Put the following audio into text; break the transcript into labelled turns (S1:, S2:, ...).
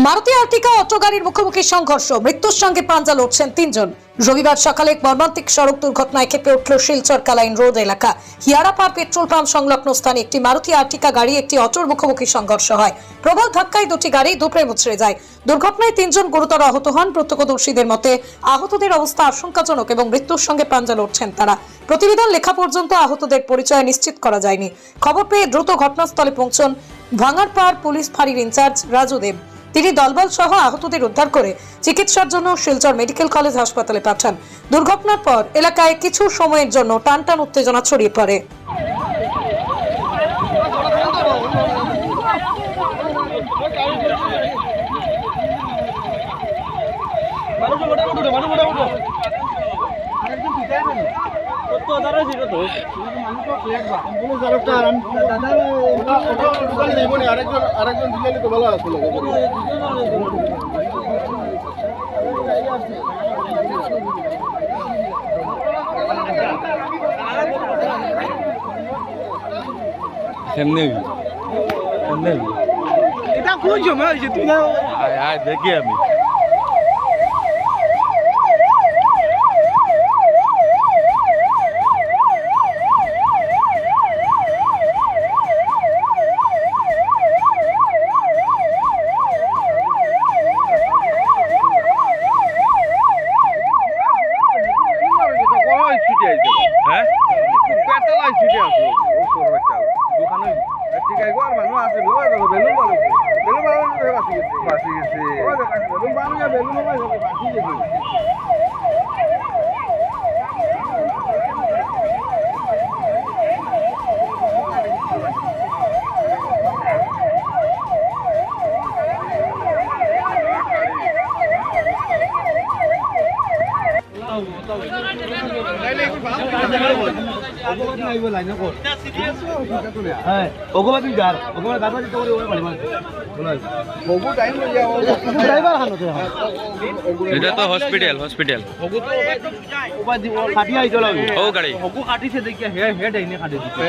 S1: Maruti আর্টিকা auto গাড়ির মুখোমুখি সংঘর্ষ, মৃত্যুর সঙ্গে পাঞ্জা লড়ছেন তিনজন। রবিবার সকালে এক মর্মান্তিক সড়ক দুর্ঘটনায় কেঁপে উঠল শিলচর কালাইন রোড এলাকা। হিয়ারাপাড় পেট্রোল পাম্প সংলগ্ন স্থানে একটি মারুতি আর্টিকা গাড়ি একটি অটোর মুখোমুখি সংঘর্ষ হয়। প্রবল ধাক্কায় দুটি গাড়ি দুপড়ে মুচড়ে যায়। দুর্ঘটনায় তিনজন গুরুতর আহত হন। প্রত্যক্ষদর্শীদের মতে আহতদের অবস্থা আশঙ্কাজনক এবং মৃত্যুর সঙ্গে পাঞ্জা লড়ছেন তারা। প্রতিবেদন লেখা পর্যন্ত আহতদের পরিচয় নিশ্চিত করা যায়নি। খবর পেয়ে দ্রুত ঘটনাস্থলে পৌঁছন ভাঙারপাড় পুলিশ ফাঁড়ির ইনচার্জ রাজু দেব। তিনি দলবল সহ আহতদের উদ্ধার করে চিকিৎসার জন্য শিলচর মেডিকেল কলেজ হাসপাতালে পাঠান। দুর্ঘটনার পর এলাকায় কিছু সময়ের জন্য টানটান উত্তেজনা ছড়িয়ে পড়ে।
S2: এটা কোন সময় হয়েছে তুই না
S3: দেখি আমি এটা তো হসপিটাল ও গাড়ি
S2: কাটিছে দেখিয়া হেড আইনে কাটি দিচ্ছে